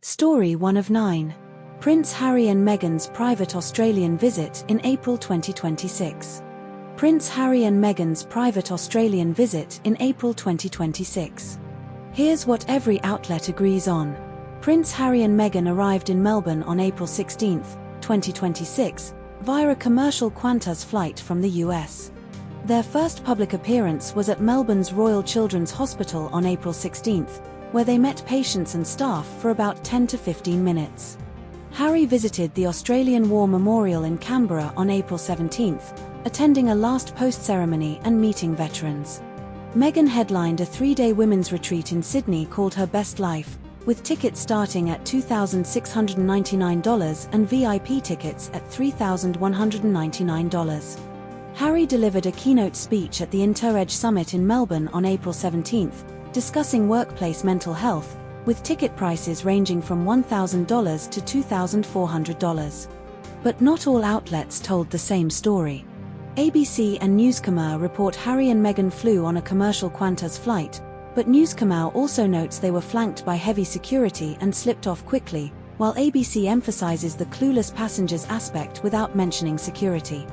Story 1 of 9. Prince Harry and Meghan's private Australian visit in April 2026. Prince Harry and Meghan's private Australian visit in April 2026. Here's what every outlet agrees on. Prince Harry and Meghan arrived in Melbourne on April 16, 2026, via a commercial Qantas flight from the US. Their first public appearance was at Melbourne's Royal Children's Hospital on April 16, where they met patients and staff for about 10 to 15 minutes. Harry visited the Australian War Memorial in Canberra on April 17, attending a last post ceremony and meeting veterans. Meghan headlined a 3-day women's retreat in Sydney called Her Best Life, with tickets starting at $2,699 and VIP tickets at $3,199. Harry delivered a keynote speech at the Inter-Edge Summit in Melbourne on April 17, discussing workplace mental health, with ticket prices ranging from $1,000 to $2,400. But not all outlets told the same story. ABC and Newscomer report Harry and Meghan flew on a commercial Qantas flight, but Newscomer also notes they were flanked by heavy security and slipped off quickly, while ABC emphasizes the clueless passengers aspect without mentioning security.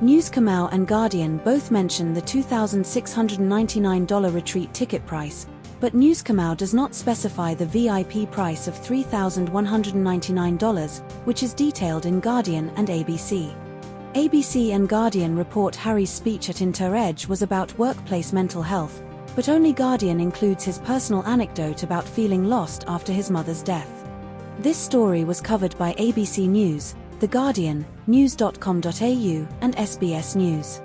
Newscomer and Guardian both mention the $2,699 retreat ticket price, but Newscomer does not specify the VIP price of $3,199, which is detailed in Guardian and ABC. ABC and Guardian report Harry's speech at Inter-Edge was about workplace mental health, but only Guardian includes his personal anecdote about feeling lost after his mother's death. This story was covered by ABC News, The Guardian, news.com.au, and SBS News.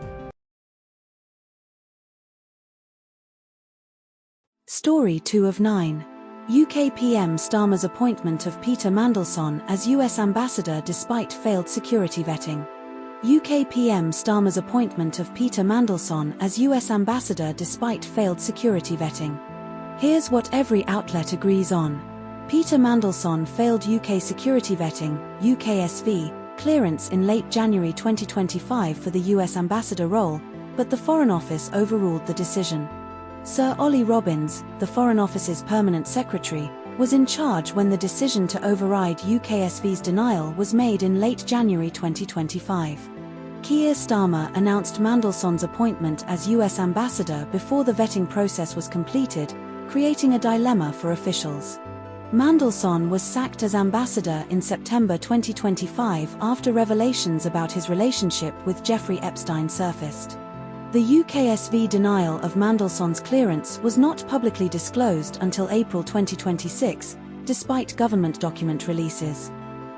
Story 2 of 9. UK PM Starmer's appointment of Peter Mandelson as US Ambassador despite failed security vetting. UK PM Starmer's appointment of Peter Mandelson as US Ambassador despite failed security vetting. Here's what every outlet agrees on. Peter Mandelson failed UK security vetting, UKSV, clearance in late January 2025 for the US Ambassador role, but the Foreign Office overruled the decision. Sir Ollie Robbins, the Foreign Office's permanent secretary, was in charge when the decision to override UKSV's denial was made in late January 2025. Keir Starmer announced Mandelson's appointment as US Ambassador before the vetting process was completed, creating a dilemma for officials. Mandelson was sacked as ambassador in September 2025 after revelations about his relationship with Jeffrey Epstein surfaced. The UKSV denial of Mandelson's clearance was not publicly disclosed until April 2026, despite government document releases.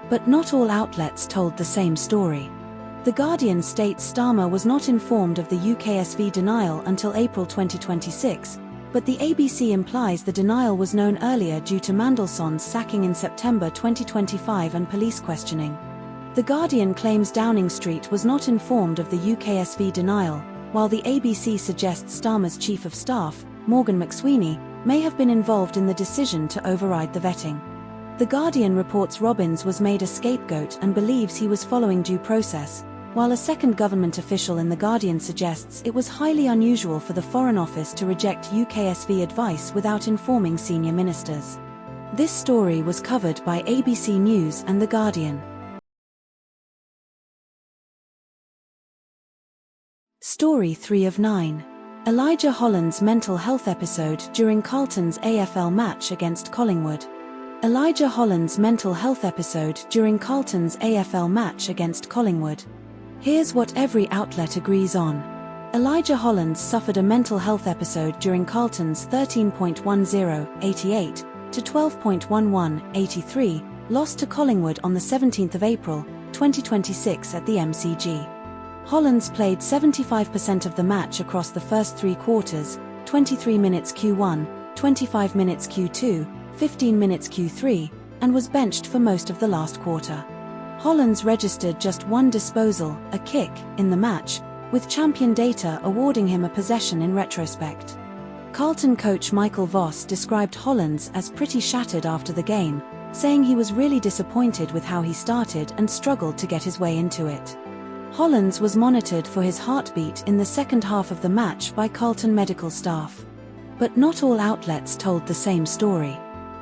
But not all outlets told the same story. The Guardian states Starmer was not informed of the UKSV denial until April 2026, but the ABC implies the denial was known earlier due to Mandelson's sacking in September 2025 and police questioning. The Guardian claims Downing Street was not informed of the UKSV denial, while the ABC suggests Starmer's Chief of Staff, Morgan McSweeney, may have been involved in the decision to override the vetting. The Guardian reports Robbins was made a scapegoat and believes he was following due process, while a second government official in The Guardian suggests it was highly unusual for the Foreign Office to reject UKSV advice without informing senior ministers. This story was covered by ABC News and The Guardian. Story 3 of 9. Elijah Hollands' mental health episode during Carlton's AFL match against Collingwood. Elijah Hollands' mental health episode during Carlton's AFL match against Collingwood. Here's what every outlet agrees on. Elijah Hollands suffered a mental health episode during Carlton's 13.10-88 to 12.11-83 loss to Collingwood on the 17th of April, 2026 at the MCG. Hollands played 75% of the match across the first 3 quarters, 23 minutes Q1, 25 minutes Q2, 15 minutes Q3, and was benched for most of the last quarter. Hollands registered just 1 disposal, a kick, in the match, with champion data awarding him a possession in retrospect. Carlton coach Michael Voss described Hollands as pretty shattered after the game, saying he was really disappointed with how he started and struggled to get his way into it. Hollands was monitored for his heartbeat in the second half of the match by Carlton medical staff. But not all outlets told the same story.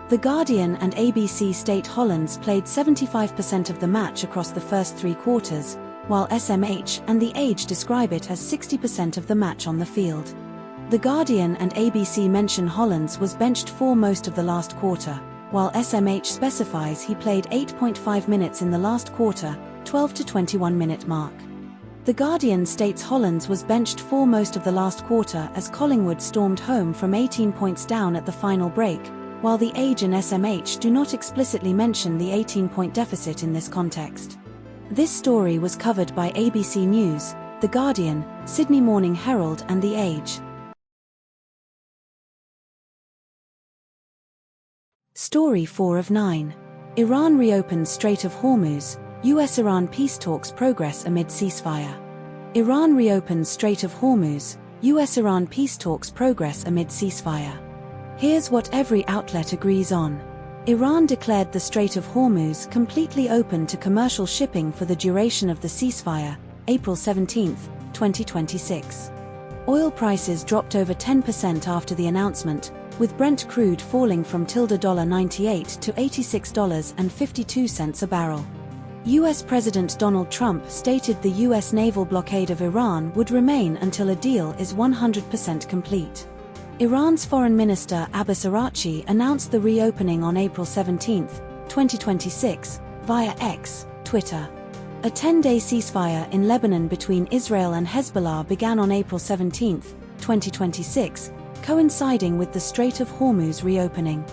The Guardian and ABC state Hollands played 75% of the match across the first 3 quarters, while SMH and The Age describe it as 60% of the match on the field. The Guardian and ABC mention Hollands was benched for most of the last quarter, while SMH specifies he played 8.5 minutes in the last quarter, 12 to 21 minute mark. The Guardian states Hollands was benched for most of the last quarter as Collingwood stormed home from 18 points down at the final break, while The Age and SMH do not explicitly mention the 18-point deficit in this context. This story was covered by ABC News, The Guardian, Sydney Morning Herald and The Age. Story 4 of 9. Iran reopens Strait of Hormuz, US-Iran peace talks progress amid ceasefire. Iran reopens Strait of Hormuz, US-Iran peace talks progress amid ceasefire. Here's what every outlet agrees on. Iran declared the Strait of Hormuz completely open to commercial shipping for the duration of the ceasefire, April 17, 2026. Oil prices dropped over 10% after the announcement, with Brent crude falling from $98 to $86.52 a barrel. US President Donald Trump stated the US naval blockade of Iran would remain until a deal is 100% complete. Iran's Foreign Minister Abbas Araghchi announced the reopening on April 17, 2026, via X, Twitter. A 10-day ceasefire in Lebanon between Israel and Hezbollah began on April 17, 2026, coinciding with the Strait of Hormuz reopening.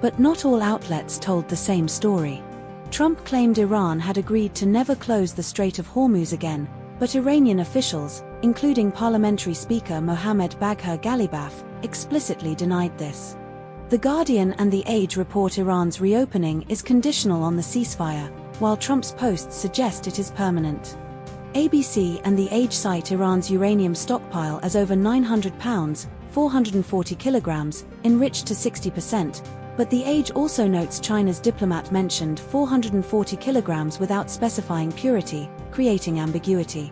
But not all outlets told the same story. Trump claimed Iran had agreed to never close the Strait of Hormuz again, but Iranian officials, including Parliamentary Speaker Mohammad Bagher Ghalibaf, explicitly denied this. The Guardian and The Age report Iran's reopening is conditional on the ceasefire, while Trump's posts suggest it is permanent. ABC and The Age cite Iran's uranium stockpile as over 900 pounds, 440 kilograms, enriched to 60%, but The Age also notes China's diplomat mentioned 440 kilograms without specifying purity, creating ambiguity.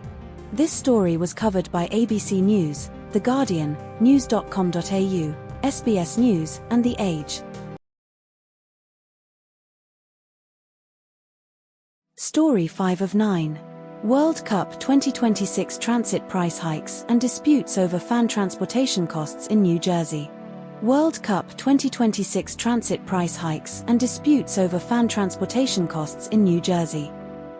This story was covered by ABC News, The Guardian, news.com.au, SBS News, and The Age. Story 5 of 9. World Cup 2026 transit price hikes and disputes over fan transportation costs in New Jersey. World Cup 2026 transit price hikes and disputes over fan transportation costs in New Jersey.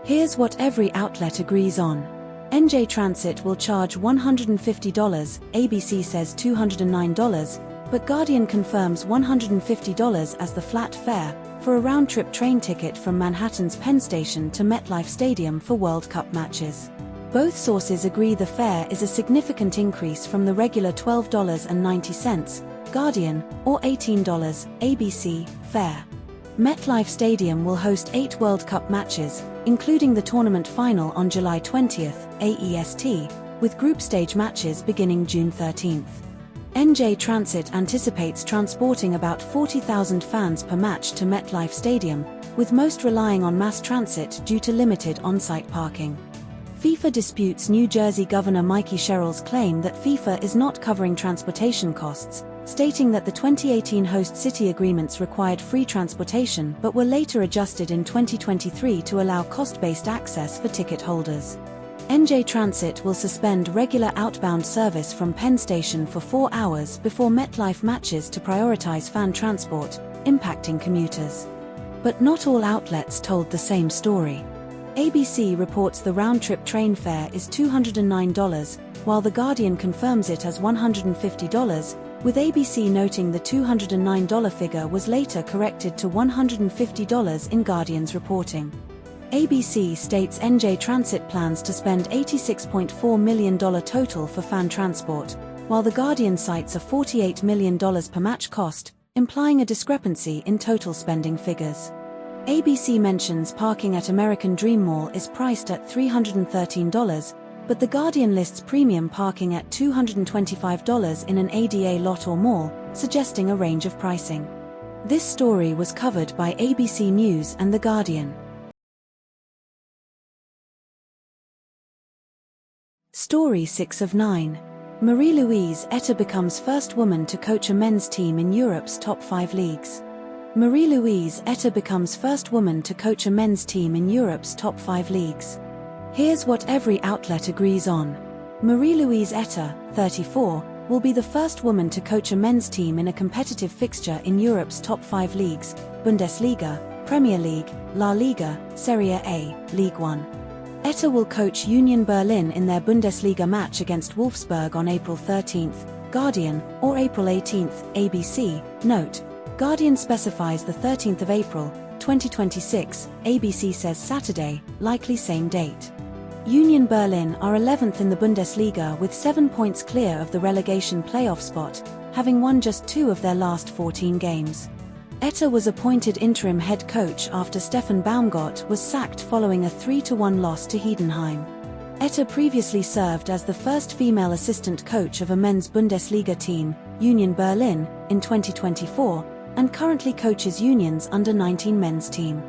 Here's what every outlet agrees on. NJ Transit will charge $150, ABC says $209, but Guardian confirms $150 as the flat fare for a round-trip train ticket from Manhattan's Penn Station to MetLife Stadium for World Cup matches. Both sources agree the fare is a significant increase from the regular $12.90, Guardian, or $18, ABC, fare. MetLife Stadium will host 8 World Cup matches, including the tournament final on July 20, AEST, with group stage matches beginning June 13. NJ Transit anticipates transporting about 40,000 fans per match to MetLife Stadium, with most relying on mass transit due to limited on-site parking. FIFA disputes New Jersey Governor Mikey Sherrill's claim that FIFA is not covering transportation costs, stating that the 2018 host city agreements required free transportation but were later adjusted in 2023 to allow cost-based access for ticket holders. NJ Transit will suspend regular outbound service from Penn Station for 4 hours before MetLife matches to prioritize fan transport, impacting commuters. But not all outlets told the same story. ABC reports the round-trip train fare is $209, while The Guardian confirms it as $150, with ABC noting the $209 figure was later corrected to $150 in Guardian's reporting. ABC states NJ Transit plans to spend $86.4 million total for fan transport, while The Guardian cites a $48 million per match cost, implying a discrepancy in total spending figures. ABC mentions parking at American Dream Mall is priced at $313, but The Guardian lists premium parking at $225 in an ADA lot or mall, suggesting a range of pricing. This story was covered by ABC News and The Guardian. Story 6 of 9. Marie-Louise Eta becomes first woman to coach a men's team in Europe's top 5 leagues. Marie-Louise Eta becomes first woman to coach a men's team in Europe's top 5 leagues. Here's what every outlet agrees on. Marie-Louise Eta, 34, will be the first woman to coach a men's team in a competitive fixture in Europe's top 5 leagues: Bundesliga, Premier League, La Liga, Serie A, League One. Eta will coach Union Berlin in their Bundesliga match against Wolfsburg on April 13, Guardian, or April 18, ABC. Note: Guardian specifies the 13th of April, 2026, ABC says Saturday, likely same date. Union Berlin are 11th in the Bundesliga with 7 points clear of the relegation playoff spot, having won just 2 of their last 14 games. Eta was appointed interim head coach after Stefan Baumgart was sacked following a 3-1 loss to Heidenheim. Eta previously served as the first female assistant coach of a men's Bundesliga team, Union Berlin, in 2024, and currently coaches Union's under-19 men's team.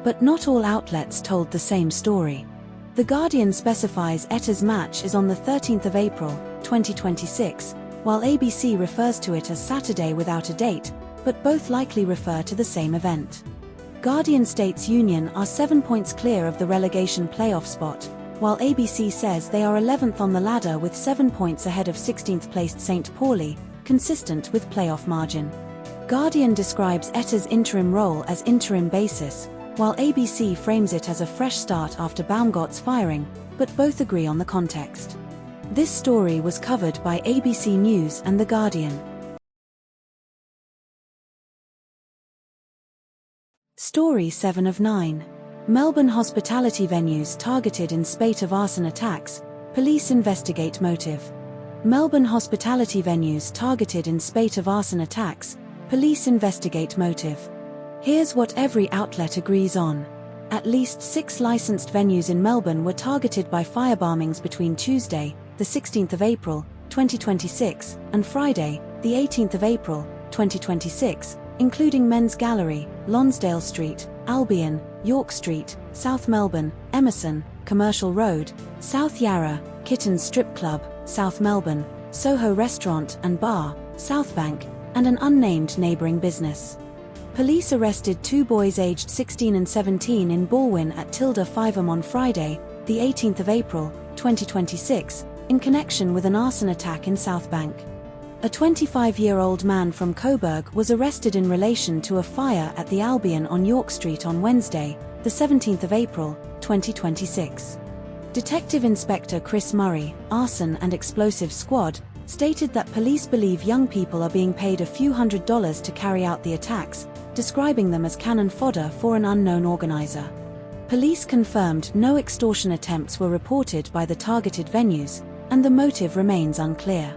But not all outlets told the same story. The Guardian specifies Eta's match is on the 13th of April, 2026, while ABC refers to it as Saturday without a date, but both likely refer to the same event. Guardian states Union are 7 points clear of the relegation playoff spot, while ABC says they are 11th on the ladder with 7 points ahead of 16th placed St. Pauli, consistent with playoff margin. Guardian describes Eta's interim role as interim basis, while ABC frames it as a fresh start after Baumgart's firing, but both agree on the context. This story was covered by ABC News and The Guardian. Story 7 of 9. Melbourne hospitality venues targeted in spate of arson attacks, police investigate motive. Melbourne hospitality venues targeted in spate of arson attacks, police investigate motive. Here's what every outlet agrees on. At least 6 licensed venues in Melbourne were targeted by firebombings between Tuesday, the 16th of April, 2026, and Friday, the 18th of April, 2026, including Men's Gallery, Lonsdale Street, Albion, York Street, South Melbourne, Emerson, Commercial Road, South Yarra, Kittens Strip Club, South Melbourne, Soho Restaurant and Bar, Southbank, and an unnamed neighbouring business. Police arrested 2 boys aged 16 and 17 in Balwyn at Tilda Fyvem on Friday, the 18th of April, 2026, in connection with an arson attack in Southbank. A 25-year-old man from Coburg was arrested in relation to a fire at the Albion on York Street on Wednesday, the 17th of April, 2026. Detective Inspector Chris Murray, Arson and Explosives Squad, stated that police believe young people are being paid a few $100s to carry out the attacks, describing them as cannon fodder for an unknown organizer. Police confirmed no extortion attempts were reported by the targeted venues, and the motive remains unclear.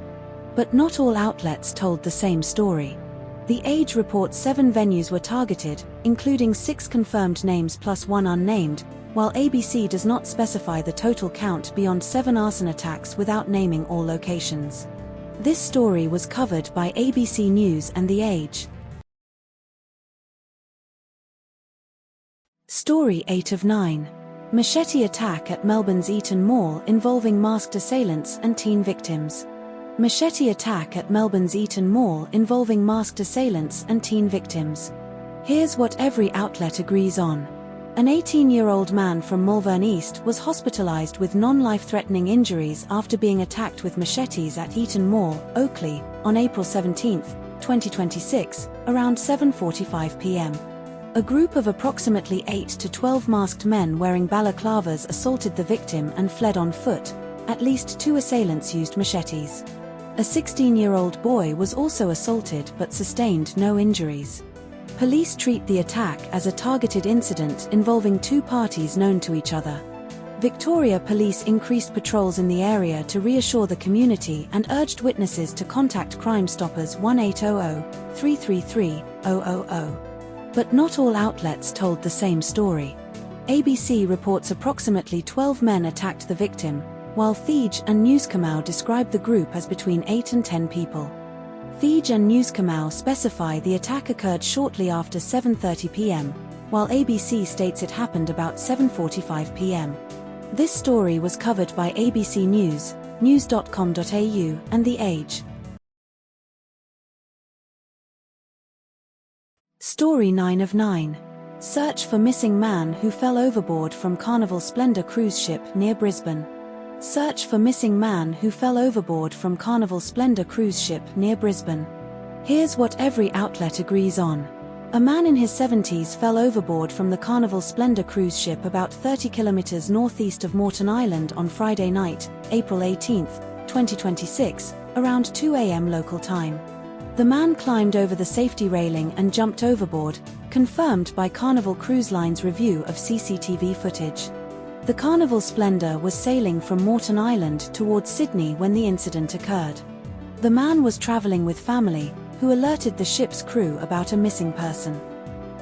But not all outlets told the same story. The Age reports 7 venues were targeted, including 6 confirmed names plus 1 unnamed, while ABC does not specify the total count beyond 7 arson attacks without naming all locations. This story was covered by ABC News and The Age. Story 8 of 9. Machete attack at Melbourne's Eaton Mall involving masked assailants and teen victims. Machete attack at Melbourne's Eaton Mall involving masked assailants and teen victims. Here's what every outlet agrees on. An 18-year-old man from Malvern East was hospitalised with non-life-threatening injuries after being attacked with machetes at Eaton Mall, Oakley, on April 17, 2026, around 7:45 p.m. A group of approximately 8 to 12 masked men wearing balaclavas assaulted the victim and fled on foot. At least 2 assailants used machetes. A 16-year-old boy was also assaulted but sustained no injuries. Police treat the attack as a targeted incident involving 2 parties known to each other. Victoria Police increased patrols in the area to reassure the community and urged witnesses to contact Crime Stoppers 1800-333-000. But not all outlets told the same story. ABC reports approximately 12 men attacked the victim, while Thij and Newskamau describe the group as between 8 and 10 people. Thij and Newskamau specify the attack occurred shortly after 7:30 p.m., while ABC states it happened about 7:45 p.m. This story was covered by ABC News, news.com.au, and The Age. Story 9 of 9. Search for missing man who fell overboard from Carnival Splendor cruise ship near Brisbane. Search for missing man who fell overboard from Carnival Splendor cruise ship near Brisbane. Here's what every outlet agrees on. A man in his 70s fell overboard from the Carnival Splendor cruise ship about 30 kilometers northeast of Moreton Island on Friday night, April 18, 2026, around 2 a.m. local time. The man climbed over the safety railing and jumped overboard, confirmed by Carnival Cruise Line's review of CCTV footage. The Carnival Splendor was sailing from Moreton Island towards Sydney when the incident occurred. The man was travelling with family, who alerted the ship's crew about a missing person.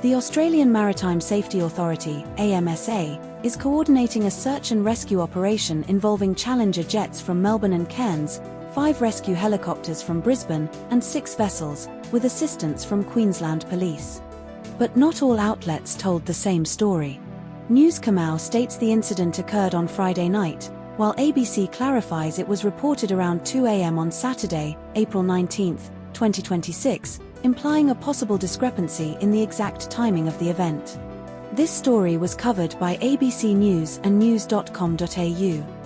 The Australian Maritime Safety Authority, AMSA, is coordinating a search and rescue operation involving Challenger jets from Melbourne and Cairns, 5 rescue helicopters from Brisbane, and 6 vessels, with assistance from Queensland Police. But not all outlets told the same story. News Kamau states the incident occurred on Friday night, while ABC clarifies it was reported around 2 a.m. on Saturday, April 19, 2026, implying a possible discrepancy in the exact timing of the event. This story was covered by ABC News and news.com.au.